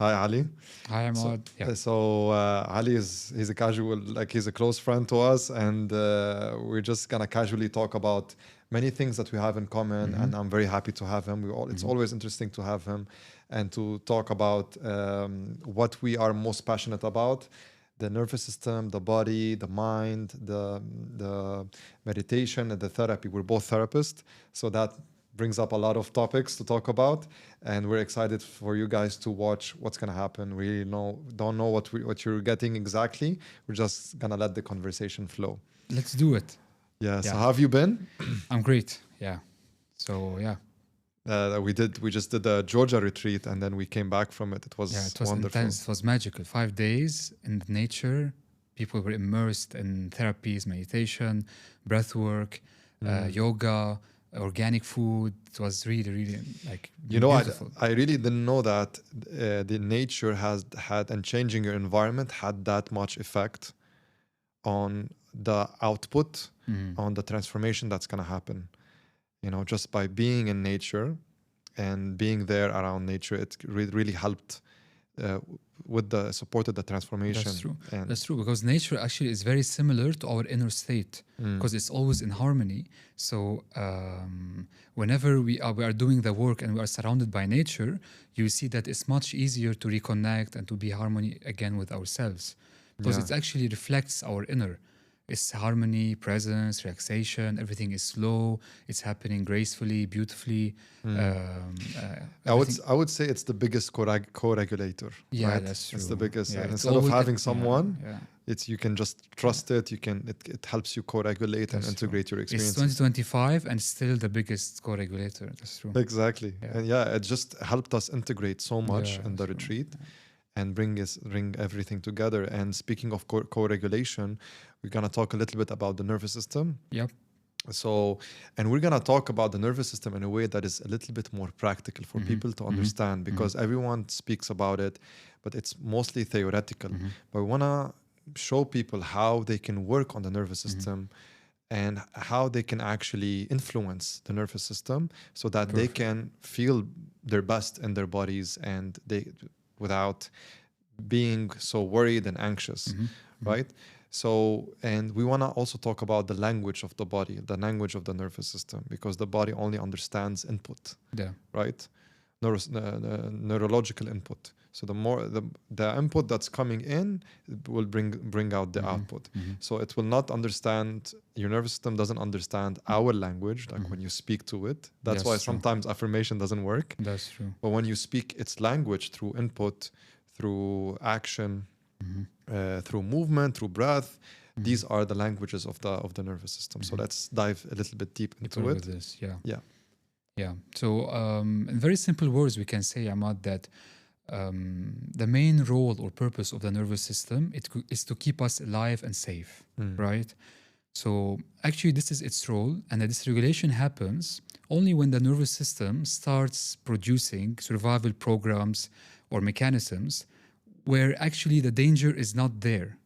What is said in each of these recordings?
Hi, Ali. Hi, So, Ahmad. Yeah. Ali he's a casual, like he's a close friend to us, and we're just gonna casually talk about many things that we have in common. And I'm very happy to have him. It's always interesting to have him, and to talk about what we are most passionate about: the nervous system, the body, the mind, the meditation, and the therapy. We're both therapists, so that brings up a lot of topics to talk about, and we're excited for you guys to watch what's gonna happen. We don't know what you're getting exactly. We're just gonna let the conversation flow. Let's do it. Yeah. So Yeah. how have you been? I'm great. Yeah. So, yeah. We just did a Georgia retreat, and then we came back from it. It was Yeah, it was wonderful. intense. It was magical. 5 days in nature. People were immersed in therapies, meditation, breath work, yoga, organic food. It was really, really like beautiful. I really didn't know that the nature has had, and changing your environment had that much effect on the output, on the transformation that's going to happen. Just by being in nature and being there around nature, it really helped supported the transformation. That's true. And That's true, because nature actually is very similar to our inner state, because it's always in harmony. So whenever we are doing the work and we are surrounded by nature, you see that it's much easier to reconnect and to be harmony again with ourselves, because it actually reflects our inner. It's harmony, presence, relaxation. Everything is slow. It's happening gracefully, beautifully. I would say it's the biggest co-regulator. Yeah, right? that's true. It's the biggest. Yeah, instead of having someone, yeah. you can just trust it. It helps you co-regulate and integrate your experience. It's 2025 and still the biggest co-regulator. That's true. Exactly. And it just helped us integrate so much in the retreat. Yeah. And bring everything together. And speaking of co-regulation, we're gonna talk a little bit about the nervous system. Yep. So, and we're gonna talk about the nervous system in a way that is a little bit more practical for people to understand, because everyone speaks about it, but it's mostly theoretical. But we wanna show people how they can work on the nervous system and how they can actually influence the nervous system so that they can feel their best in their bodies, and without being so worried and anxious, right? So, and we want to also talk about the language of the body, the language of the nervous system, because the body only understands input, right? Neurological input. So the more the input that's coming in will bring out the output. So it will not understand, your nervous system doesn't understand our language, like when you speak to it. That's why sometimes affirmation doesn't work. That's true. But when you speak its language through input, through action, through movement, through breath, these are the languages of the nervous system. So let's dive a little bit deep into it. This, yeah. So in very simple words, we can say, Ahmad, that the main role or purpose of the nervous system is to keep us alive and safe, right? So actually, this is its role, and the dysregulation happens only when the nervous system starts producing survival programs or mechanisms where actually the danger is not there.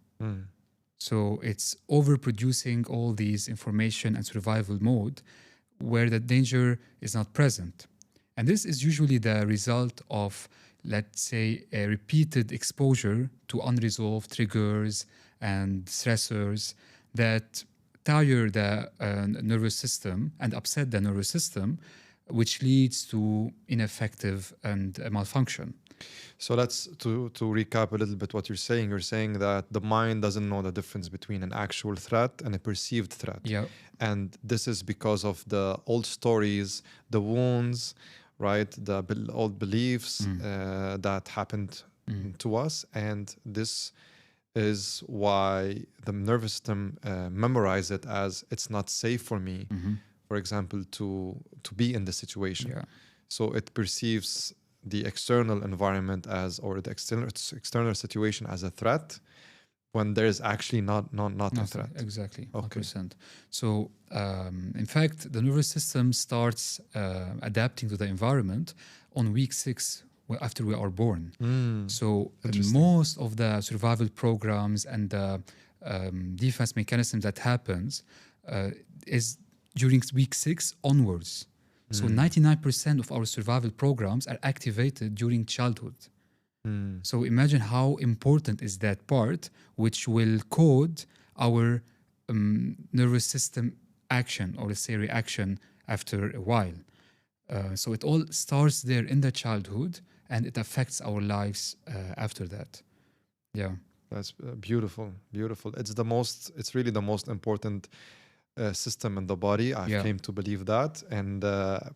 So it's overproducing all these information and survival mode where the danger is not present. And this is usually the result of, let's say, a repeated exposure to unresolved triggers and stressors that tire the nervous system and upset the nervous system, which leads to ineffective and malfunction. So let's to recap a little bit what you're saying. You're saying that the mind doesn't know the difference between an actual threat and a perceived threat. Yeah. And this is because of the old stories, the wounds, right? The old beliefs that happened to us. And this is why the nervous system memorize it as it's not safe for me, for example, to be in the situation. Yeah. So it perceives the external environment or the external situation as a threat, when there is actually not a threat. Exactly. Okay. 100%. So in fact, the nervous system starts adapting to the environment on week 6 after we are born. So most of the survival programs and the defense mechanism that happens is during week 6 onwards. So 99% of our survival programs are activated during childhood. So imagine how important is that part, which will code our nervous system action, or let's say reaction, after a while. So it all starts there in the childhood, and it affects our lives after that. Yeah. That's beautiful, beautiful. It's really the most important system in the body. I've came to believe that, and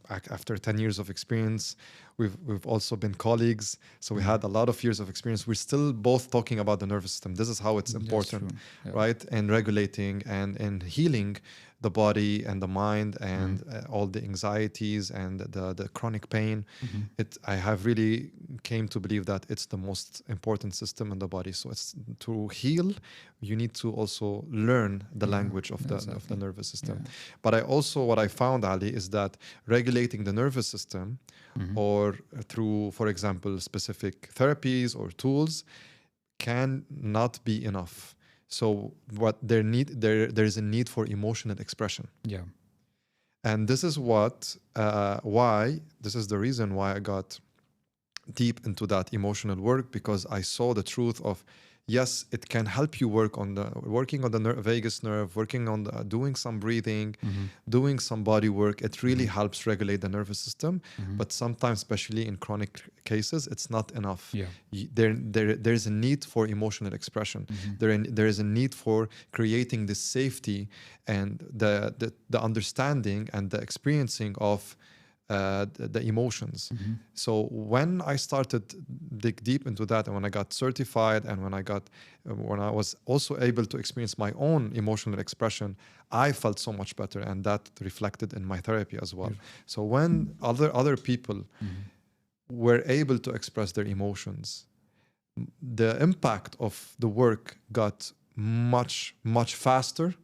after 10 years of experience, we've also been colleagues. So we had a lot of years of experience. We're still both talking about the nervous system. This is how it's important, right? And regulating and healing the body and the mind and all the anxieties and the chronic pain. I have really came to believe that it's the most important system in the body. So it's to heal, you need to also learn the language of the nervous system. But what I found, Ali, is that regulating the nervous system or through, for example, specific therapies or tools can not be enough. So there is a need for emotional expression. Yeah. And this is this is the reason why I got deep into that emotional work, because I saw the truth of, yes, it can help you working on the vagus nerve, working on doing some breathing, doing some body work. It really helps regulate the nervous system. But sometimes, especially in chronic cases, it's not enough. Yeah. There's a need for emotional expression. There is a need for creating this safety and the understanding and the experiencing of the emotions. So when I started dig deep into that, and when I got certified, and when I was also able to experience my own emotional expression, I felt so much better, and that reflected in my therapy as well. So when other people were able to express their emotions, the impact of the work got much faster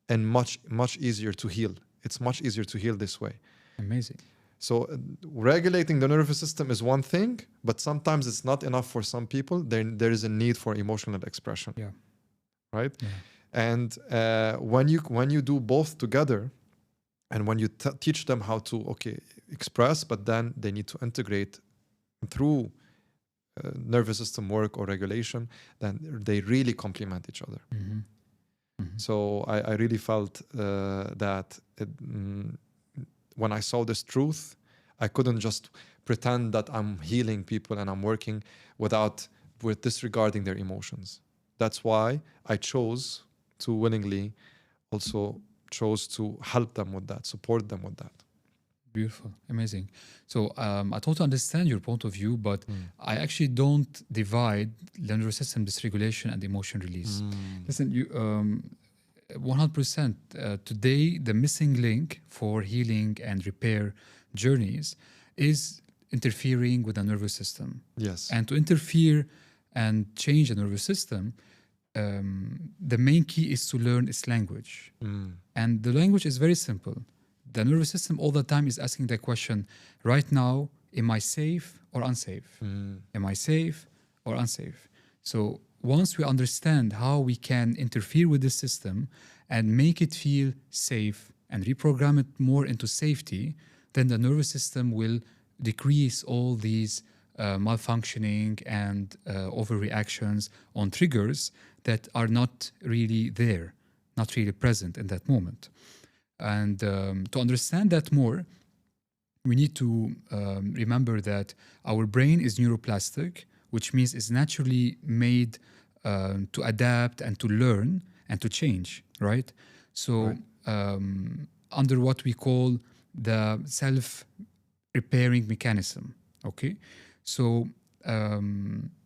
and much easier to heal. It's much easier to heal this way. Amazing. So regulating the nervous system is one thing, but sometimes it's not enough for some people. There is a need for emotional expression. Yeah. Right. Yeah. And when you do both together, and when you teach them how to express, but then they need to integrate through nervous system work or regulation, then they really complement each other. So I really felt that when I saw this truth, I couldn't just pretend that I'm healing people and I'm working with disregarding their emotions. That's why I chose to willingly help them with that, support them with that. Beautiful, amazing. So I totally understand your point of view, but I actually don't divide the nervous system dysregulation and emotion release. Listen, you 100%. Today, the missing link for healing and repair journeys is interfering with the nervous system. Yes. And to interfere and change the nervous system, the main key is to learn its language. And the language is very simple. The nervous system all the time is asking the question, right now, am I safe or unsafe? Am I safe or unsafe? So once we understand how we can interfere with the system and make it feel safe and reprogram it more into safety, then the nervous system will decrease all these malfunctioning and overreactions on triggers that are not really there, not really present in that moment. And to understand that more, we need to remember that our brain is neuroplastic, which means it's naturally made to adapt and to learn and to change, right? So under what we call the self-repairing mechanism, okay? So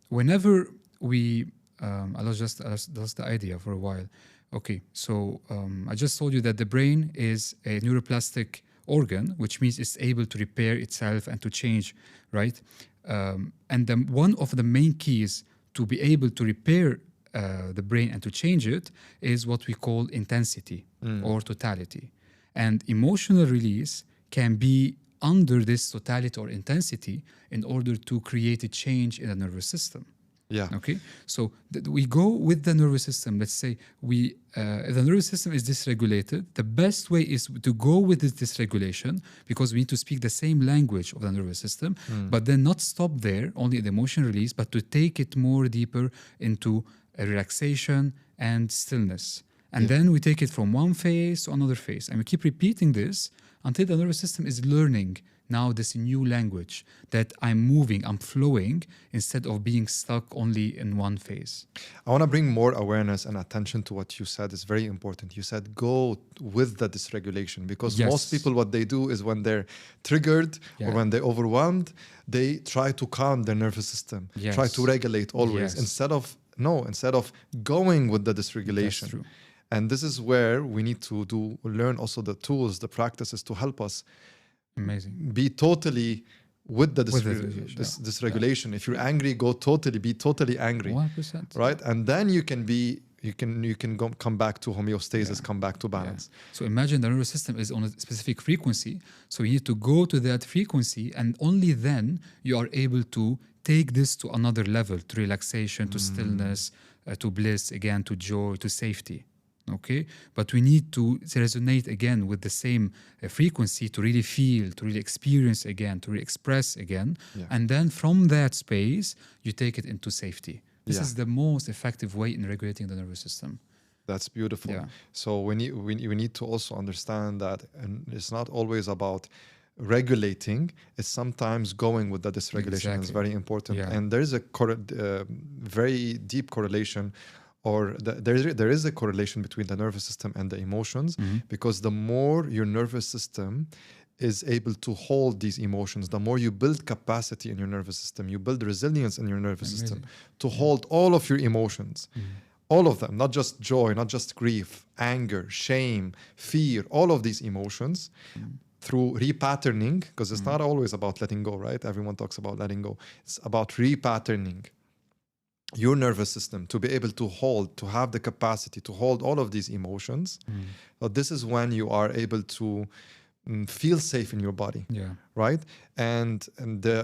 whenever we, I lost the idea for a while. Okay, so I just told you that the brain is a neuroplastic organ, which means it's able to repair itself and to change, right? And one of the main keys to be able to repair the brain and to change it is what we call intensity or totality. And emotional release can be under this totality or intensity in order to create a change in the nervous system. Yeah. Okay, so we go with the nervous system. Let's say if the nervous system is dysregulated, the best way is to go with this dysregulation, because we need to speak the same language of the nervous system, but then not stop there, only the emotion release, but to take it more deeper into a relaxation and stillness. And then we take it from one phase to another phase. And we keep repeating this until the nervous system is learning now this new language that I'm moving, I'm flowing, instead of being stuck only in one phase. I want to bring more awareness and attention to what you said. It's very important. You said go with the dysregulation, because most people, what they do is when they're triggered or when they're overwhelmed, they try to calm their nervous system, try to regulate always, instead of going with the dysregulation. That's true. And this is where we need to learn also the tools, the practices to help us be totally with the dysregulation. If you're angry, be totally angry. 100%. Right? And then you can come back to homeostasis, come back to balance. So imagine the nervous system is on a specific frequency. So you need to go to that frequency, and only then you are able to take this to another level, to relaxation, to stillness, to bliss, again, to joy, to safety. Okay, but we need to resonate again with the same frequency to really feel, to really experience again, to really express again. And then from that space, you take it into safety. This is the most effective way in regulating the nervous system. That's beautiful. So we need to also understand that, and it's not always about regulating, it's sometimes going with the dysregulation is very important. And there's a very deep correlation, or there is a correlation between the nervous system and the emotions, because the more your nervous system is able to hold these emotions, the more you build capacity in your nervous system, you build resilience in your nervous system to hold all of your emotions, all of them, not just joy, not just grief, anger, shame, fear, all of these emotions, through repatterning, because it's not always about letting go, right? Everyone talks about letting go. It's about repatterning your nervous system to be able to have the capacity to hold all of these emotions. So this is when you are able to feel safe in your body, right? And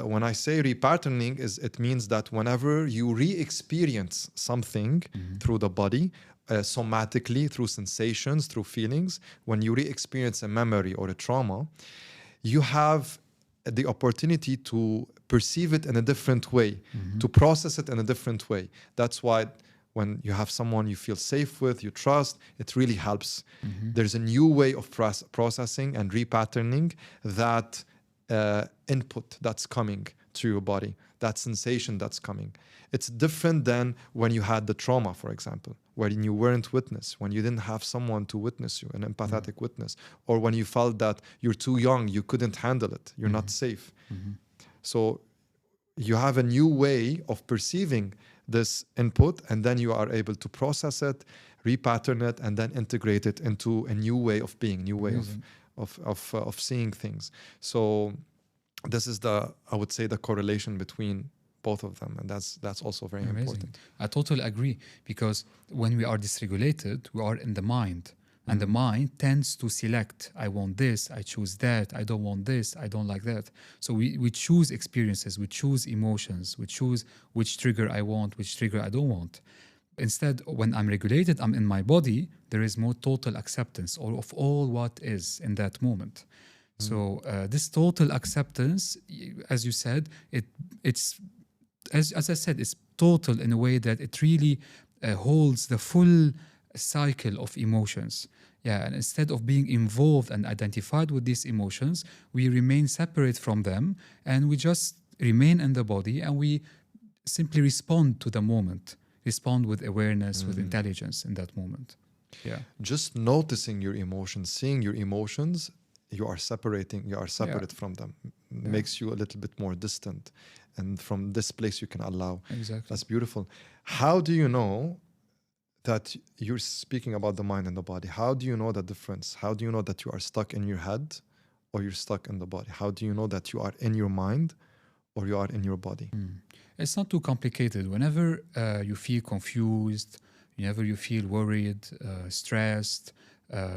when I say repatterning, it means that whenever you re-experience something through the body, somatically, through sensations, through feelings, when you re-experience a memory or a trauma, you have the opportunity to perceive it in a different way, to process it in a different way. That's why when you have someone you feel safe with, you trust, it really helps. There's a new way of processing and repatterning that input that's coming to your body, that sensation that's coming. It's different than when you had the trauma, for example, when you weren't witness, when you didn't have someone to witness you, an empathetic witness, or when you felt that you're too young, you couldn't handle it, you're not safe. So you have a new way of perceiving this input, and then you are able to process it, repattern it, and then integrate it into a new way of being, new way of seeing things. So this is I would say the correlation between both of them, and that's also very important. I totally agree, because when we are dysregulated, we are in the mind. And the mind tends to select, I want this, I choose that, I don't want this, I don't like that. So we choose experiences, we choose emotions, we choose which trigger I want, which trigger I don't want. Instead, when I'm regulated, I'm in my body, there is more total acceptance of all what is in that moment. So this total acceptance, as you said, it's as I said, it's total in a way that it really holds the full cycle of emotions. And instead of being involved and identified with these emotions, we remain separate from them, and we just remain in the body, and we simply respond to the moment, respond with awareness, with intelligence in that moment. Just noticing your emotions, seeing your emotions, you are separate from them. Makes you a little bit more distant, and from this place you can allow. That's beautiful. How do you know that you're speaking about the mind and the body? How do you know the difference? How do you know that you are stuck in your head or you're stuck in the body? How do you know that you are in your mind or you are in your body? It's not too complicated. Whenever you feel confused, whenever you feel worried, stressed,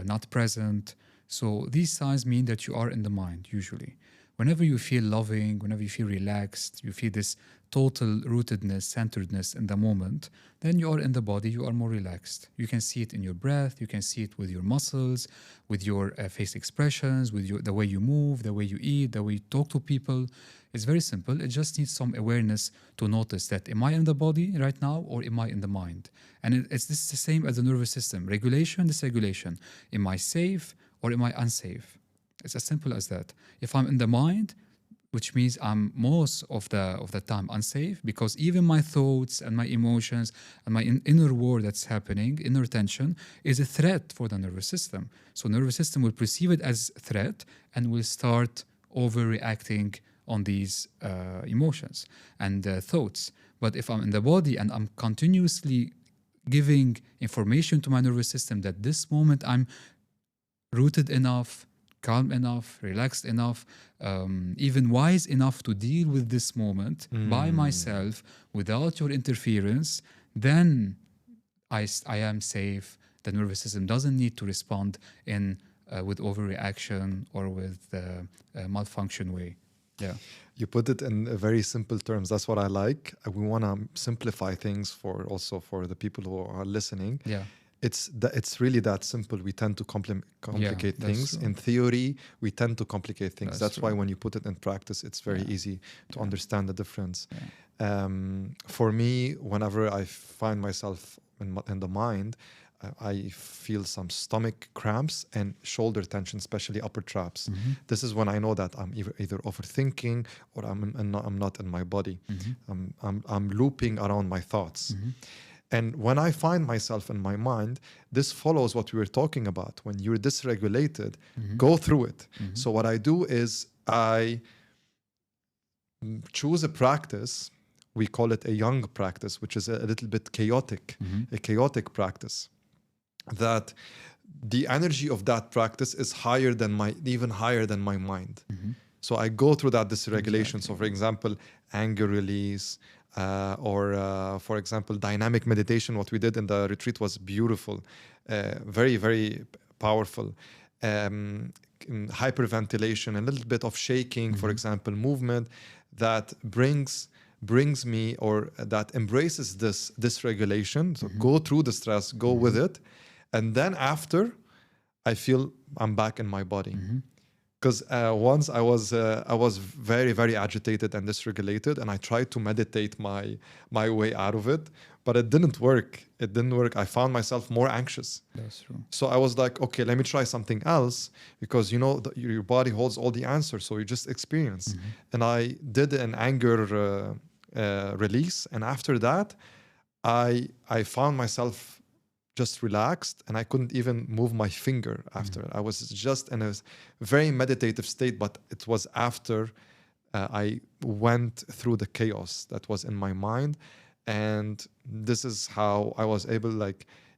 not present, so these signs mean that you are in the mind usually. Whenever you feel loving, whenever you feel relaxed, you feel this total rootedness, centeredness in the moment, then you are in the body, you are more relaxed. You can see it in your breath, you can see it with your muscles, with your face expressions, with the way you move, the way you eat, the way you talk to people. It's very simple. It just needs some awareness to notice that, am I in the body right now or am I in the mind? And it's this is the same as the nervous system. Regulation, dysregulation. Am I safe or am I unsafe? It's as simple as that. If I'm in the mind, which means I'm most of the time unsafe, because even my thoughts and my emotions and my inner world that's happening, inner tension, is a threat for the nervous system. So nervous system will perceive it as threat and will start overreacting on these emotions and thoughts. But if I'm in the body and I'm continuously giving information to my nervous system that this moment I'm rooted enough, calm enough, relaxed enough, even wise enough to deal with this moment by myself without your interference, then I am safe. The nervous system doesn't need to respond with overreaction or with a malfunction way. Yeah. You put it in very simple terms. That's what I like. We want to simplify things for the people who are listening. Yeah. It's really that simple. We tend to complicate things. True. In theory, we tend to complicate things. That's true. why when you put it in practice, it's very easy to understand the difference. Yeah. For me, whenever I find myself in the mind, I feel some stomach cramps and shoulder tension, especially upper traps. Mm-hmm. This is when I know that I'm either overthinking or I'm not in my body. Mm-hmm. I'm looping around my thoughts. Mm-hmm. And when I find myself in my mind, this follows what we were talking about. When you're dysregulated, go through it. Mm-hmm. So what I do is I choose a practice. We call it a yang practice, which is a little bit chaotic, a chaotic practice. That the energy of that practice is even higher than my mind. So I go through that dysregulation. Exactly. So for example, anger release, or for example, dynamic meditation. What we did in the retreat was beautiful, very, very powerful. Hyperventilation, a little bit of shaking, for example, movement that brings me, or that embraces this dysregulation. So go through the stress, go with it. And then after, I feel I'm back in my body. Because once I was very, very agitated and dysregulated, and I tried to meditate my way out of it, but it didn't work. It didn't work. I found myself more anxious. That's true. So I was like, okay, let me try something else, because your body holds all the answers, so you just experience. And I did an anger release, and after that, I found myself just relaxed, and I couldn't even move my finger after. I was just in a very meditative state, but it was after I went through the chaos that was in my mind. And this is how I was able,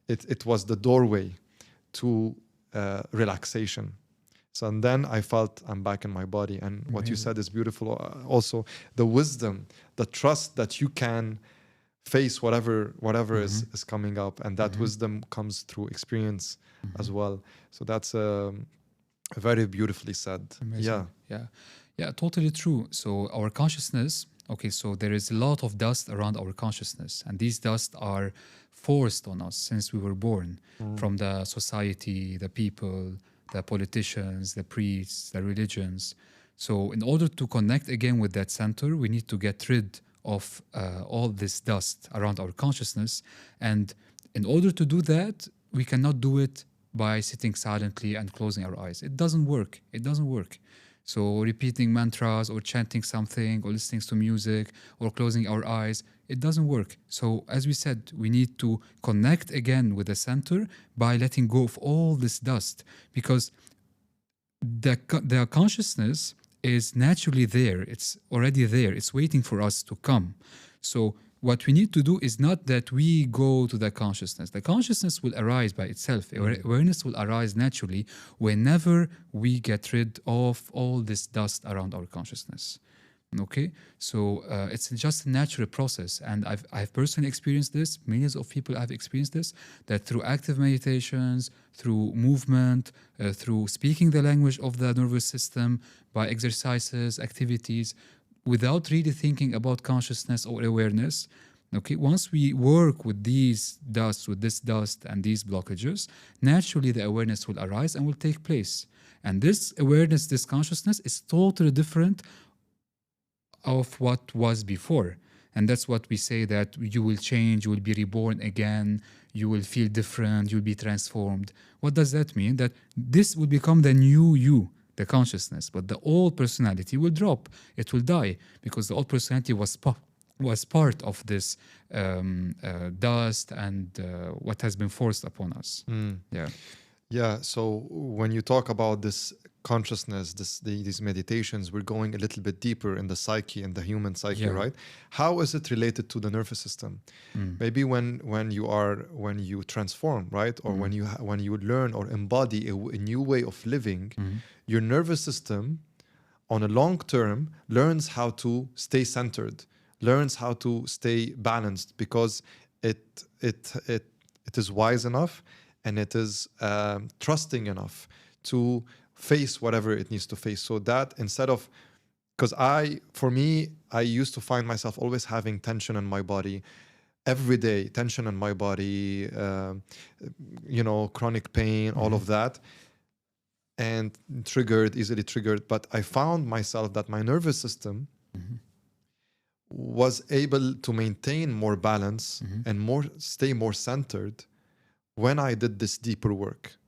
it was the doorway to relaxation. So, and then I felt I'm back in my body. And what you said is beautiful. Also, the wisdom, the trust that you can face whatever is coming up, and that wisdom comes through experience as well. So that's very beautifully said. Amazing. Yeah, totally true. So our consciousness, so there is a lot of dust around our consciousness, and these dust are forced on us since we were born from the society, the people, the politicians, the priests, the religions. So in order to connect again with that center, we need to get rid of all this dust around our consciousness. And in order to do that, we cannot do it by sitting silently and closing our eyes. It doesn't work. So repeating mantras or chanting something or listening to music or closing our eyes, it doesn't work. So as we said, we need to connect again with the center by letting go of all this dust, because the consciousness is naturally there. It's already there. It's waiting for us to come. So what we need to do is not that we go to the consciousness. The consciousness will arise by itself. Awareness will arise naturally whenever we get rid of all this dust around our consciousness. Okay, so it's just a natural process, and I've personally experienced this. Millions of people have experienced this. That through active meditations, through movement, through speaking the language of the nervous system, by exercises, activities, without really thinking about consciousness or awareness. Okay, once we work with this dust and these blockages, naturally the awareness will arise and will take place. And this awareness, this consciousness is totally different of what was before. And that's what we say, that you will change, you will be reborn again, you will feel different, you'll be transformed. What does that mean? That this will become the new you, the consciousness, but the old personality will drop, it will die, because the old personality was part of this dust and what has been forced upon us. Yeah. Yeah. So when you talk about this consciousness, these meditations, we're going a little bit deeper in the psyche, in the human psyche, Yeah. right? How is it related to the nervous system? Maybe when you transform, right, or when you learn or embody a new way of living, your nervous system, on a long term, learns how to stay centered, learns how to stay balanced, because it is wise enough, and it is trusting enough to face whatever it needs to face. So that instead of, because for me, I used to find myself always having tension in my body every day, tension in my body, chronic pain, all of that, and easily triggered. But I found myself that my nervous system was able to maintain more balance and stay more centered when I did this deeper work.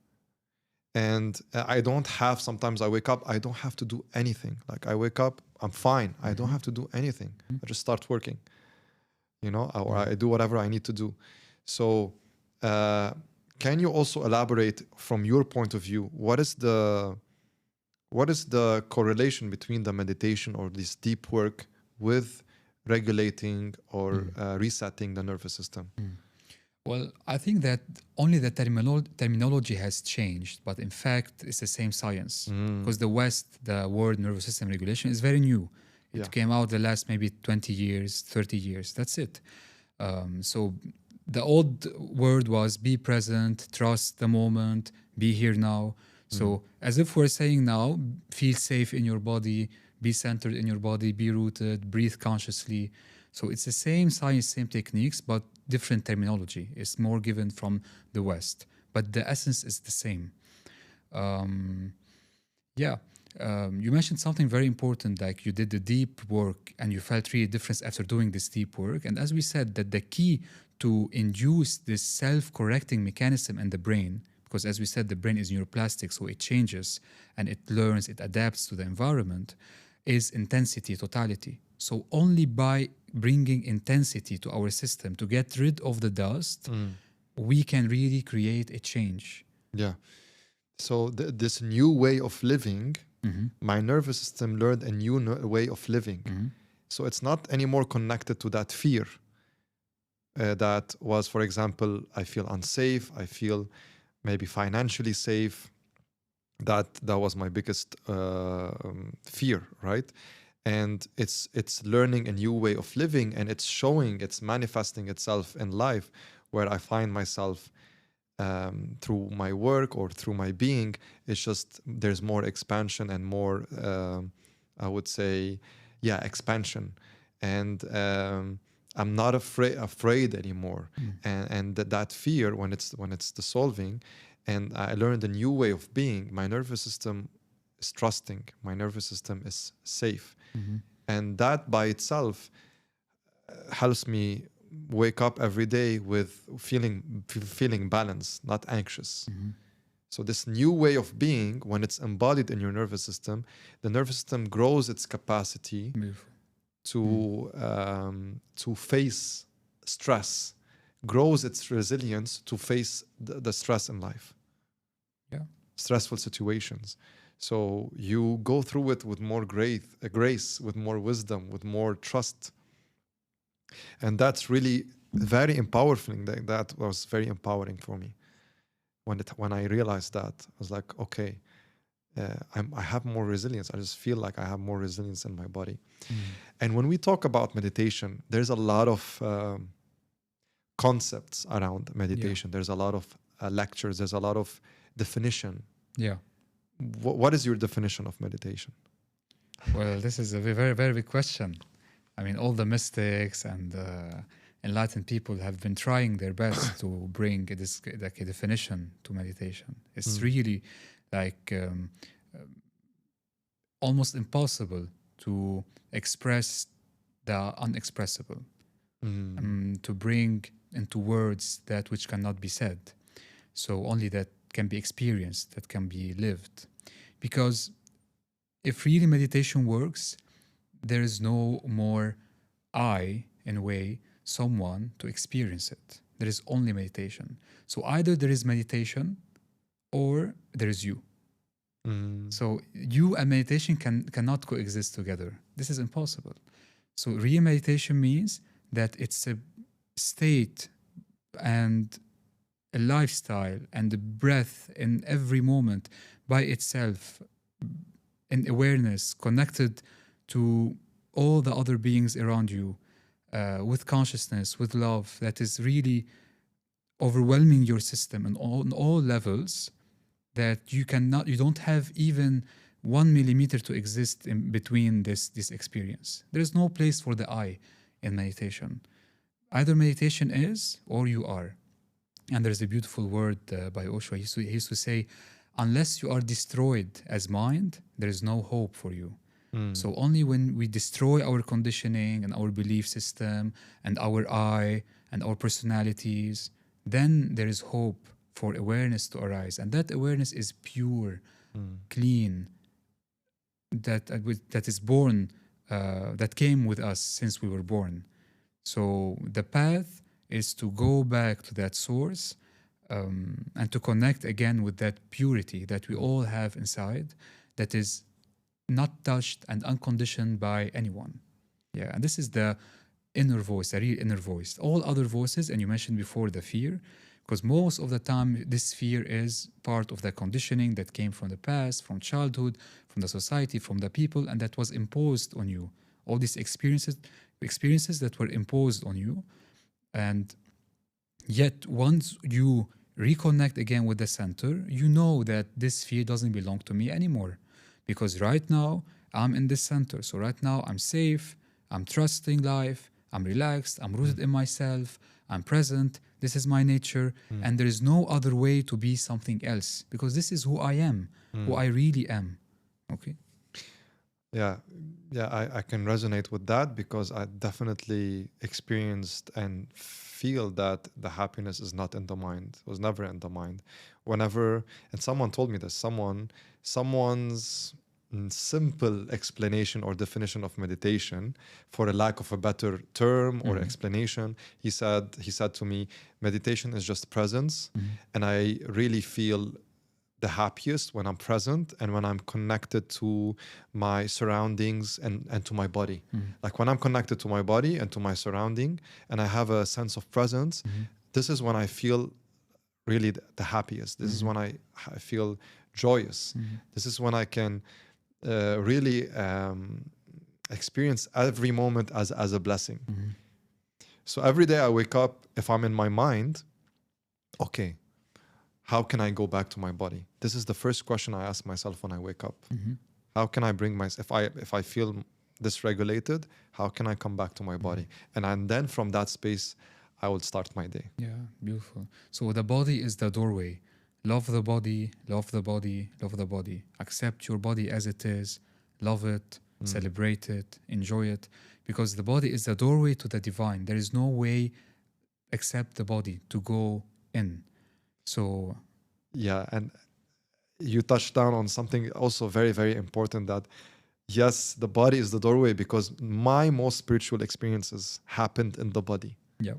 And sometimes I wake up, I don't have to do anything. Like I wake up, I'm fine. I don't have to do anything. I just start working, or I do whatever I need to do. So can you also elaborate from your point of view, what is the correlation between the meditation or this deep work with regulating or resetting the nervous system? Well, I think that only the terminology has changed, but in fact, it's the same science. Because the word nervous system regulation is very new. It came out the last maybe 20 years, 30 years. That's it. So the old word was be present, trust the moment, be here now. So as if we're saying now, feel safe in your body, be centered in your body, be rooted, breathe consciously. So it's the same science, same techniques, but different terminology. It's more given from the West, but the essence is the same. You mentioned something very important, like you did the deep work and you felt really difference after doing this deep work. And as we said, that the key to induce this self-correcting mechanism in the brain, because as we said, the brain is neuroplastic, so it changes and it learns, it adapts to the environment, is intensity, totality. So only by bringing intensity to our system to get rid of the dust, we can really create a change. Yeah. So this new way of living, my nervous system learned a new way of living. So it's not anymore connected to that fear that was, for example, I feel unsafe, I feel maybe financially safe. That was my biggest fear, right? And it's learning a new way of living, and it's manifesting itself in life, where I find myself through my work or through my being. It's just there's more expansion and more, I would say, expansion, and I'm not afraid anymore. And that fear, when it's dissolving, and I learned a new way of being, my nervous system is trusting, my nervous system is safe. And that by itself helps me wake up every day with feeling balanced, not anxious. So this new way of being, when it's embodied in your nervous system, the nervous system grows its capacity to face stress, grows its resilience to face the stress in life, stressful situations. So you go through it with more grace, with more wisdom, with more trust. And that's really very empowering. That was very empowering for me. When I realized that, I was like, okay, I have more resilience. I just feel like I have more resilience in my body. Mm. And when we talk about meditation, there's a lot of concepts around Yeah. meditation. There's a lot of lectures. There's a lot of definition. Yeah. What is your definition of meditation? Well, this is a very, very big question. I mean, all the mystics and enlightened people have been trying their best to bring like a definition to meditation. It's really like almost impossible to express the unexpressible, to bring into words that which cannot be said. So only that can be experienced, that can be lived. Because if really meditation works, there is no more I, in a way, someone to experience it. There is only meditation. So either there is meditation or there is you. So you and meditation cannot coexist together. This is impossible. So real meditation means that it's a state and a lifestyle and a breath in every moment by itself, in awareness, connected to all the other beings around you, with consciousness, with love, that is really overwhelming your system on all levels, that you don't have even 1 millimeter to exist in between this experience. There is no place for the I in meditation. Either meditation is or you are. And there's a beautiful word by Osho. He used to say, unless you are destroyed as mind, there is no hope for you. So only when we destroy our conditioning and our belief system and our I and our personalities, then there is hope for awareness to arise. And that awareness is pure, clean, that is born, that came with us since we were born. So the path is to go back to that source, and to connect again with that purity that we all have inside, that is not touched and unconditioned by anyone. Yeah, and this is the inner voice, the real inner voice. All other voices, and you mentioned before the fear, because most of the time this fear is part of the conditioning that came from the past, from childhood, from the society, from the people, and that was imposed on you. All these experiences that were imposed on you. And yet once you reconnect again with the center, you know that this fear doesn't belong to me anymore. Because right now, I'm in this center. So right now, I'm safe, I'm trusting life, I'm relaxed, I'm rooted in myself, I'm present, this is my nature, and there is no other way to be something else, because this is who I am, who I really am. Okay? Yeah, I can resonate with that, because I definitely experienced and feel that the happiness is not in the mind. It was never in the mind. Whenever, and someone told me this, someone's simple explanation or definition of meditation, for a lack of a better term or explanation, he said to me, meditation is just presence, and I really feel the happiest when I'm present and when I'm connected to my surroundings and to my body. Like when I'm connected to my body and to my surrounding and I have a sense of presence, this is when I feel really the happiest. This is when I feel joyous. This is when I can really experience every moment as a blessing. So every day I wake up, if I'm in my mind, okay, how can I go back to my body? This is the first question I ask myself when I wake up. How can I bring myself, if I feel dysregulated, how can I come back to my body? And then from that space, I will start my day. Yeah, beautiful. So the body is the doorway. Love the body, love the body, love the body. Accept your body as it is. Love it, celebrate it, enjoy it. Because the body is the doorway to the divine. There is no way except the body to go in. So yeah, and you touched down on something also very, very important, that yes, the body is the doorway, because my most spiritual experiences happened in the body. Yeah.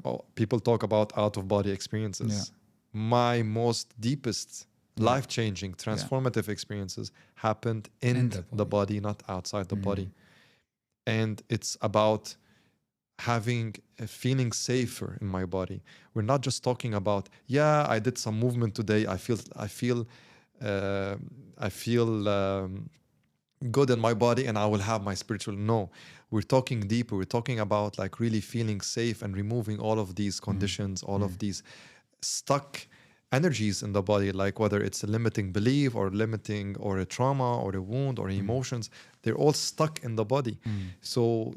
Oh, people talk about out of body experiences. Yeah. My most deepest life-changing transformative experiences happened in the body, not outside the body. And it's about feeling safer in my body. We're not just talking about, I did some movement today, I feel uh, I feel good in my body and I will have my spiritual. No, we're talking deeper. We're talking about like really feeling safe and removing all of these conditions, all of these stuck energies in the body, like whether it's a limiting belief or limiting or a trauma or a wound or emotions, they're all stuck in the body. So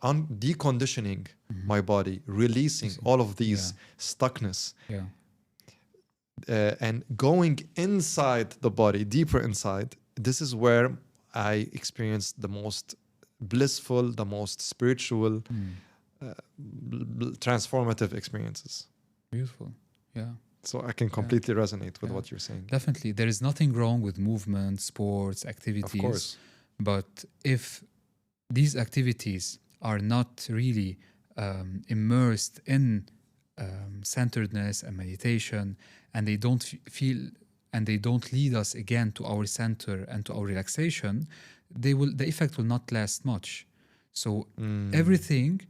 deconditioning my body, releasing all of these stuckness, Yeah. and going inside the body, deeper inside, this is where I experienced the most blissful, the most spiritual, transformative experiences. Beautiful. Yeah. So I can completely resonate with what you're saying. Definitely. There is nothing wrong with movement, sports, activities. Of course. But if these activities are not really immersed in centeredness and meditation, and they don't feel and they don't lead us again to our center and to our relaxation, the effect will not last much. So everything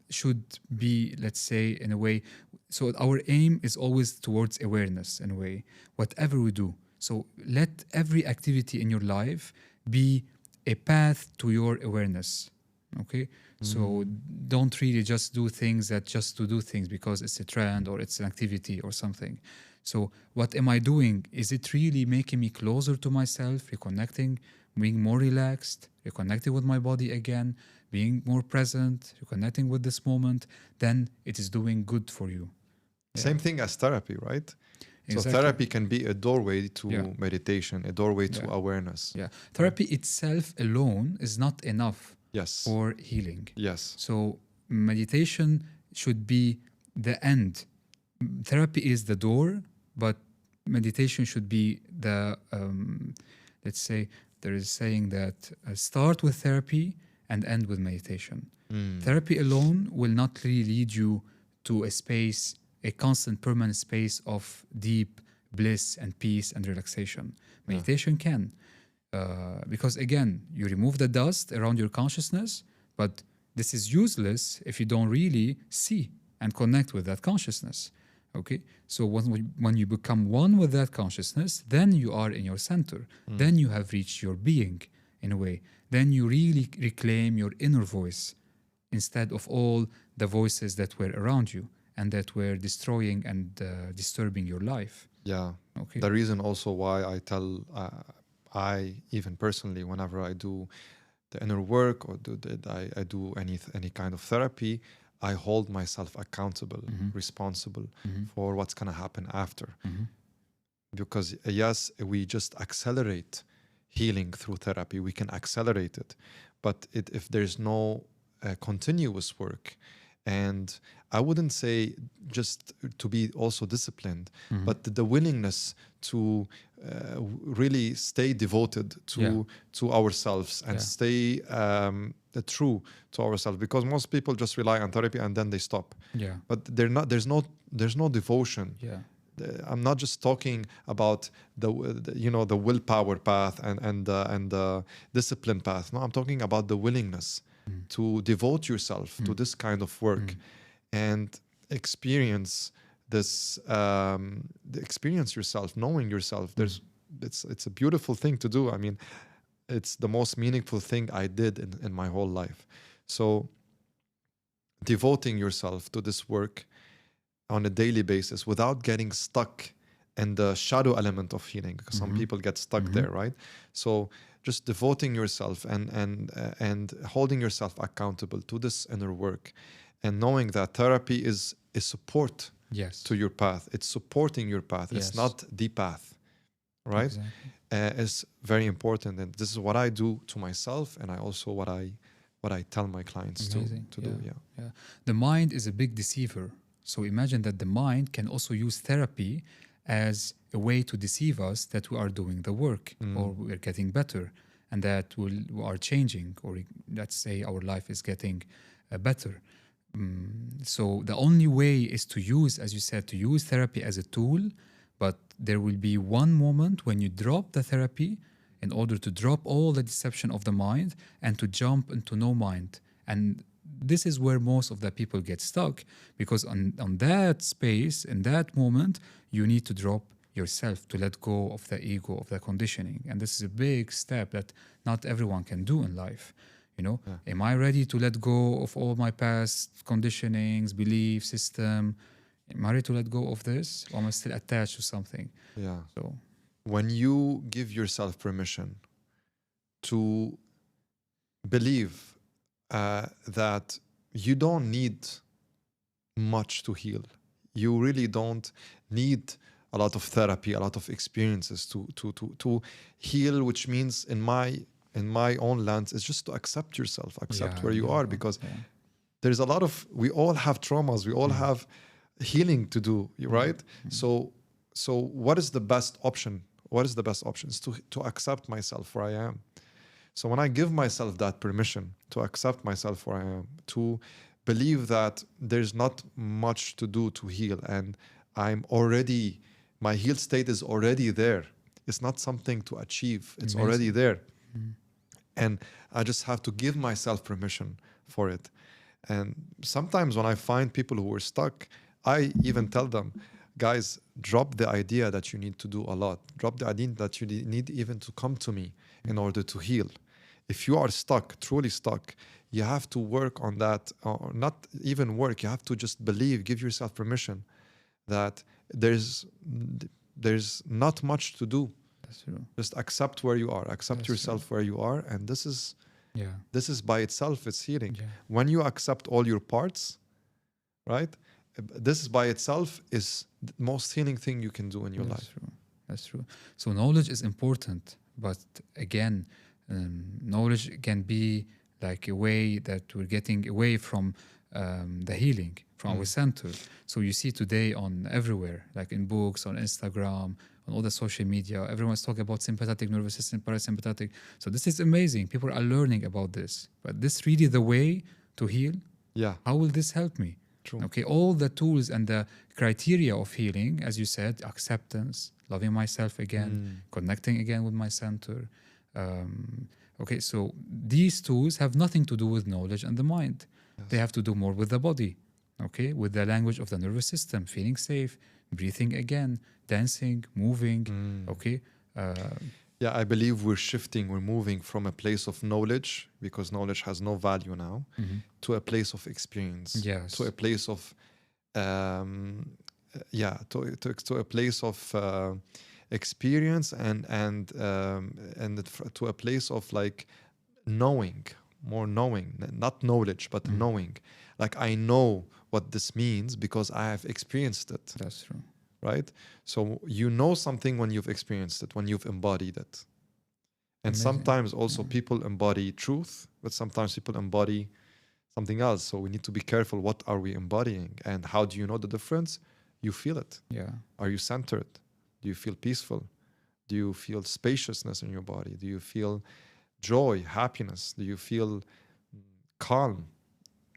should be, let's say, in a way, so our aim is always towards awareness in a way, whatever we do. So let every activity in your life be a path to your awareness. Okay? So don't really just do things that just to do things because it's a trend or it's an activity or something. So what am I doing? Is it really making me closer to myself, reconnecting, being more relaxed, reconnecting with my body again, being more present, reconnecting with this moment? Then it is doing good for you. Same thing as therapy, right? Exactly. So therapy can be a doorway to meditation, a doorway to awareness. Yeah. Therapy itself alone is not enough for healing. Yes. So meditation should be the end. Therapy is the door, but meditation should be the, let's say, there is a saying that start with therapy and end with meditation. Therapy alone will not really lead you to a space, a constant, permanent space of deep bliss and peace and relaxation. Meditation can. Because again, you remove the dust around your consciousness, but this is useless if you don't really see and connect with that consciousness. Okay, so when you become one with that consciousness, then you are in your center. Then you have reached your being in a way. Then you really reclaim your inner voice instead of all the voices that were around you and that were destroying and disturbing your life. Yeah. Okay. The reason also why I tell, I even personally, whenever I do the inner work or I do any kind of therapy, I hold myself accountable, responsible for what's going to happen after. Because yes, we just accelerate healing through therapy. We can accelerate it. But if there's no continuous work, and I wouldn't say just to be also disciplined, but the willingness to really stay devoted to ourselves and stay true to ourselves, because most people just rely on therapy and then they stop. Yeah. But there's no devotion. Yeah. I'm not just talking about the willpower path and the discipline path. No, I'm talking about the willingness to devote yourself to this kind of work and experience this. Experience yourself, knowing yourself. It's a beautiful thing to do. I mean, it's the most meaningful thing I did in my whole life. So devoting yourself to this work on a daily basis without getting stuck in the shadow element of healing, because some people get stuck there, right? So just devoting yourself and holding yourself accountable to this inner work, and knowing that therapy is a support to your path. It's supporting your path. It's not the path, right? Exactly. Is very important, and this is what I do to myself, and I also what I tell my clients to do. Yeah. The mind is a big deceiver. So imagine that the mind can also use therapy as a way to deceive us that we are doing the work or we're getting better and that we are changing, or let's say our life is getting better. So the only way is to use, as you said, to use therapy as a tool, but there will be one moment when you drop the therapy in order to drop all the deception of the mind and to jump into no mind. And this is where most of the people get stuck, because on that space, in that moment, you need to drop yourself to let go of the ego, of the conditioning. And this is a big step that not everyone can do in life. Am I ready to let go of all my past conditionings, belief system? Am I ready to let go of this, or am I still attached to something? Yeah. So When you give yourself permission to believe that you don't need much to heal, you really don't need a lot of therapy, a lot of experiences to heal, which means in my own lens, it's just to accept yourself, accept where you are, because there's a lot of, we all have traumas, we all have healing to do, right? So what is the best option? What is the best option? Is to accept myself where I am. So when I give myself that permission to accept myself where I am, to believe that there's not much to do to heal, and my healed state is already there. It's not something to achieve. It's already there. And I just have to give myself permission for it. And sometimes when I find people who are stuck, I even tell them, guys, drop the idea that you need to do a lot. Drop the idea that you need even to come to me in order to heal. If you are stuck, truly stuck, you have to work on that, or not even work, you have to just believe, give yourself permission that there's not much to do. that's true. Just accept where you are, accept yourself where you are, and this is by itself, it's healing. When you accept all your parts, right? This by itself is the most healing thing you can do in your life. That's true. So knowledge is important, but again, knowledge can be like a way that we're getting away from the healing, from our center. So you see today on everywhere, like in books, on Instagram, on all the social media, everyone's talking about sympathetic nervous system, parasympathetic. So this is amazing. People are learning about this. But this really the way to heal? Yeah. How will this help me? True. Okay, all the tools and the criteria of healing, as you said, acceptance, loving myself again, connecting again with my center. Okay, so these tools have nothing to do with knowledge and the mind. They have to do more with the body, okay, with the language of the nervous system, feeling safe, breathing again, dancing, moving, okay. Yeah, I believe we're moving from a place of knowledge, because knowledge has no value now, to a place of experience. Yes. To a place of, to a place of experience and to a place of like knowing, more knowing, not knowledge, but knowing. Like I know what this means because I have experienced it. That's true. Right? So you know something when you've experienced it, when you've embodied it. And sometimes also people embody truth, but sometimes people embody something else. So we need to be careful. What are we embodying? And how do you know the difference? You feel it. Yeah. Are you centered? Do you feel peaceful? Do you feel spaciousness in your body? Do you feel joy, happiness? Do you feel calm?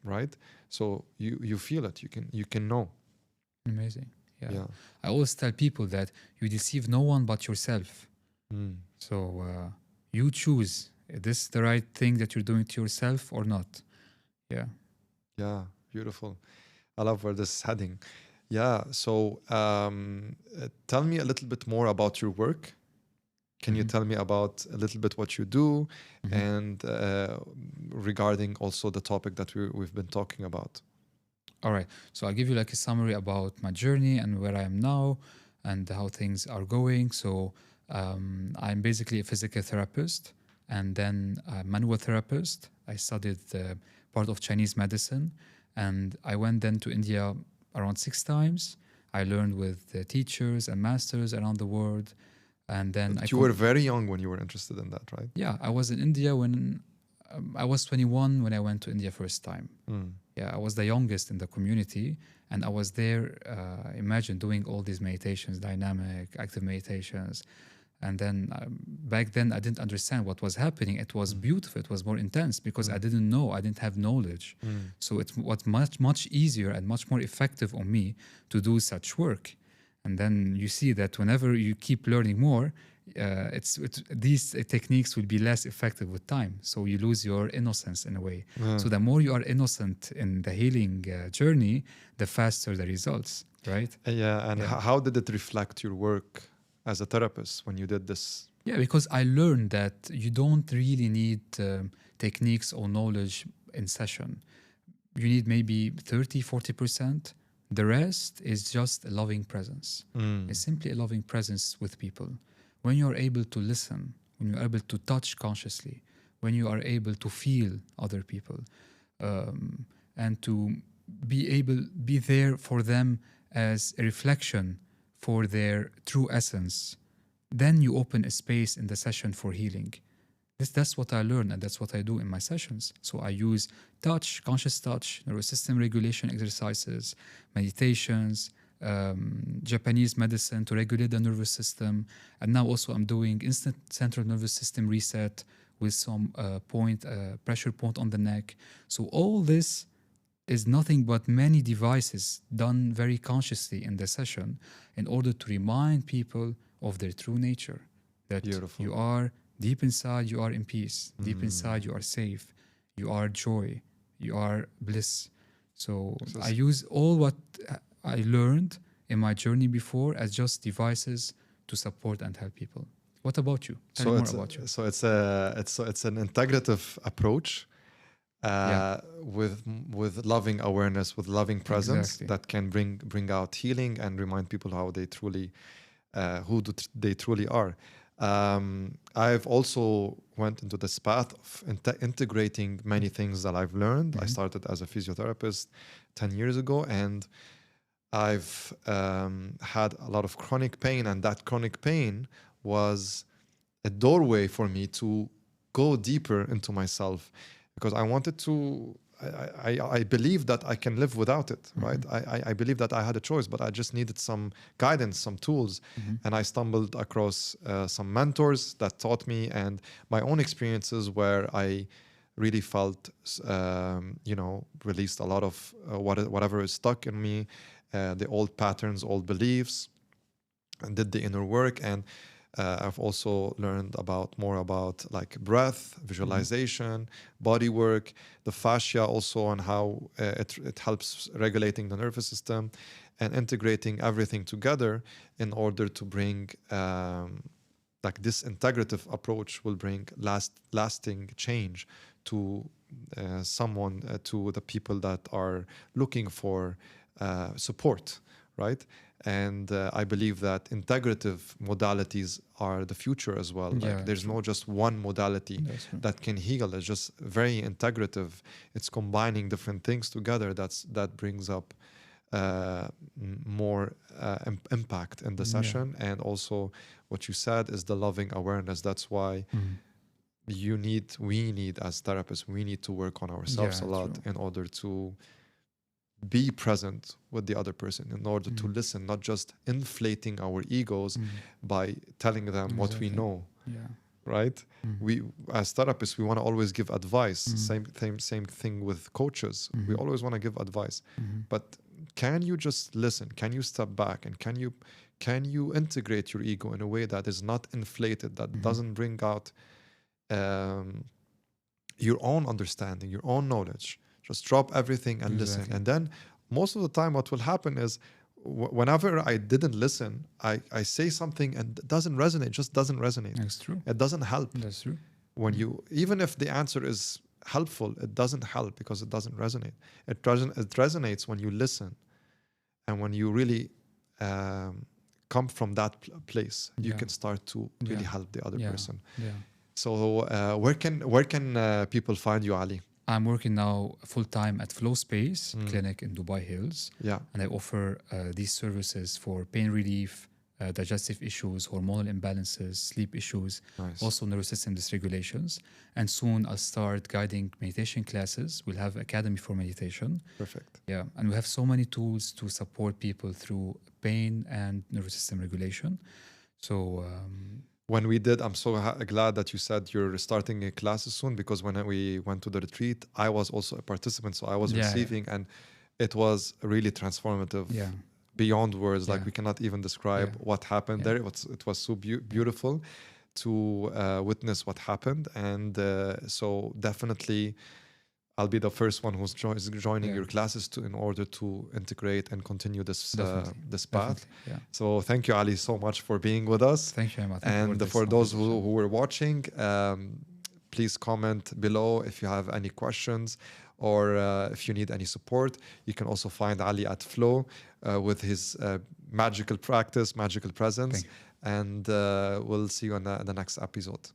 Right? So you feel it. You can know. Amazing. Yeah. I always tell people that you deceive no one but yourself. So you choose, is this the right thing that you're doing to yourself or not? Yeah. Yeah, beautiful. I love where this is heading. Yeah, so tell me a little bit more about your work. Can you tell me about a little bit what you do and regarding also the topic that we've been talking about? All right. So I'll give you like a summary about my journey and where I am now and how things are going. So I'm basically a physical therapist and then a manual therapist. I studied part of Chinese medicine and I went then to India around 6 times. I learned with teachers and masters around the world. And then you were very young when you were interested in that, right? Yeah, I was in India when I was 21 when I went to India first time. Yeah, I was the youngest in the community and I was there, imagine doing all these meditations, dynamic, active meditations. And then back then I didn't understand what was happening. It was beautiful, it was more intense because I didn't know, I didn't have knowledge. So it was much easier and much more effective on me to do such work. And then you see that whenever you keep learning more, these techniques will be less effective with time. So you lose your innocence in a way. So the more you are innocent in the healing journey, the faster the results. right? Yeah, and Yeah. how did it reflect your work as a therapist when you did this? Yeah, because I learned that you don't really need techniques or knowledge in session. You need maybe 30, 40%. The rest is just a loving presence. It's simply a loving presence with people. When you're able to listen, when you're able to touch consciously, when you are able to feel other people, and to be there for them as a reflection for their true essence, then you open a space in the session for healing. That's what I learn, and that's what I do in my sessions. So I use touch, conscious touch, nervous system regulation exercises, meditations, Japanese medicine to regulate the nervous system. And now also I'm doing instant central nervous system reset with some pressure point on the neck. So all this is nothing but many devices done very consciously in the session in order to remind people of their true nature, that Beautiful. you are deep inside, you are in peace. Deep inside, you are safe. You are joy. You are bliss. So I use all what I learned in my journey before as just devices to support and help people. What about you? Tell me more about you. So it's an integrative approach with loving awareness, with loving presence that can bring out healing and remind people how they truly they truly are. I've also went into this path of integrating many things that I've learned. I started as a physiotherapist 10 years ago, and I've had a lot of chronic pain, and that chronic pain was a doorway for me to go deeper into myself, because I wanted to. I believe that I can live without it, right? I believe that I had a choice, but I just needed some guidance, some tools. And I stumbled across some mentors that taught me, and my own experiences where I really felt, released a lot of whatever is stuck in me, the old patterns, old beliefs, and did the inner work. And I've also learned more about like breath, visualization, body work, the fascia also, and how it helps regulating the nervous system, and integrating everything together in order to bring like this integrative approach will bring lasting change to to the people that are looking for support, right? And I believe that integrative modalities are the future as well. Like there's no just one modality that can heal. It's just very integrative. It's combining different things together that brings up more impact in the session. And also what you said is the loving awareness. That's why we need as therapists, we need to work on ourselves a lot in order to be present with the other person, in order to listen, not just inflating our egos by telling them what we know, right? We as therapists, we want to always give advice. Same thing with coaches. We always want to give advice, but can you just listen? Can you step back, and can you integrate your ego in a way that is not inflated, that doesn't bring out your own understanding, your own knowledge? Just drop everything and listen. And then most of the time what will happen is whenever I didn't listen, I say something and it doesn't resonate, just doesn't resonate. That's true. It doesn't help. That's true. Even if the answer is helpful, it doesn't help because it doesn't resonate. It resonates when you listen, and when you really come from that place, you can start to really help the other person. So where can people find you, Ali? I'm working now full-time at Flow Space Clinic in Dubai Hills. And I offer these services for pain relief, digestive issues, hormonal imbalances, sleep issues, also nervous system dysregulations. And soon I'll start guiding meditation classes. We'll have Academy for Meditation. Perfect. Yeah, and we have so many tools to support people through pain and nervous system regulation. So when we did, I'm so glad that you said you're starting a classes soon, because when we went to the retreat, I was also a participant, so I was receiving, and it was really transformative. Beyond words, like we cannot even describe what happened there. It was so beautiful to witness what happened, and so definitely I'll be the first one who's joining Yeah. your classes in order to integrate and continue this Definitely. path. Definitely. Yeah. So thank you, Ali, so much for being with us. Thank you, Emma. Thank you And this for those conversation. who were watching, please comment below if you have any questions or if you need any support. You can also find Ali at Flow with his magical practice, magical presence. Thank you. And we'll see you on the next episode.